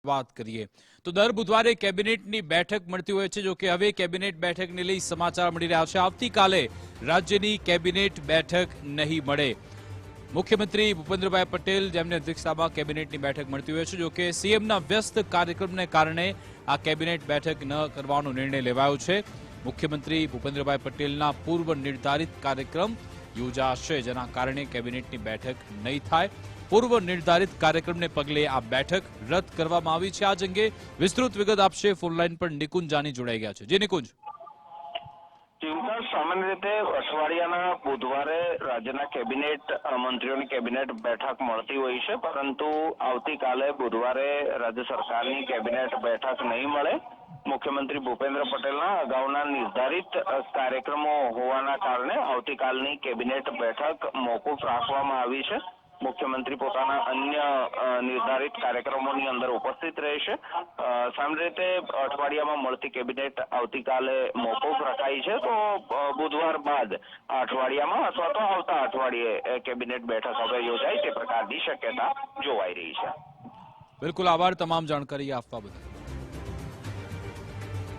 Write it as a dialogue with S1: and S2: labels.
S1: વાત કરીએ તો દર બુધવારે કેબિનેટની બેઠક મળતી હોય છે, જો કે હવે કેબિનેટ બેઠકને લઈ સમાચાર મળી રહ્યા છે આવતીકાલે રાજ્યની કેબિનેટ બેઠક નહીં મળે। મુખ્યમંત્રી ભૂપેન્દ્રભાઈ પટેલ જેમની અધ્યક્ષતામાં કેબિનેટની બેઠક મળતી હોય છે, જો કે સીએમના વ્યસ્ત કાર્યક્રમને કારણે આ કેબિનેટ બેઠક ન કરવાનો નિર્ણય લેવાયો છે। મુખ્યમંત્રી ભૂપેન્દ્રભાઈ પટેલના પૂર્વ નિર્ધારિત કાર્યક્રમ યોજાશે, જેના કારણે કેબિનેટની બેઠક નહીં થાય। પૂર્વ નિર્ધારિત કાર્યક્રમને પગલે આ બેઠક રદ કરવામાં આવી છે। આ અંગે વિસ્તૃત વિગત આપશે ફોનલાઈન પર નિકુંજ જાની જોડાઈ ગયા છે। જી નિકુંજ।
S2: ચિંતા સામાન્ય રીતે અઠવાડિયાના બુધવારે રાજ્યના કેબિનેટ મંત્રીઓની કેબિનેટ બેઠક મળતી હોય છે, પરંતુ આવતીકાલે બુધવારે રાજ્ય સરકારની કેબિનેટ બેઠક નહીં મળે। મુખ્યમંત્રી ભૂપેન્દ્ર પટેલના અગાઉના નિર્ધારિત કાર્યક્રમો હોવાના કારણે આવતીકાલની કેબિનેટ બેઠક મોકૂફ રાખવામાં આવી છે। મુખ્યમંત્રી પોતાના અન્ય નિર્ધારિત કાર્યક્રમોની અંદર ઉપસ્થિત રહેશે। સામાન્ય રીતે અઠવાડિયામાં મળતી કેબિનેટ આવતીકાલે મોકૂફ રખાઈ છે, તો બુધવાર બાદ અઠવાડિયામાં અથવા તો આવતા અઠવાડિયે કેબિનેટ બેઠક હવે યોજાય તે પ્રકારની શક્યતા જોવાઈ રહી છે।
S1: બિલકુલ, આભાર તમામ જાણકારી આપવા બદલ।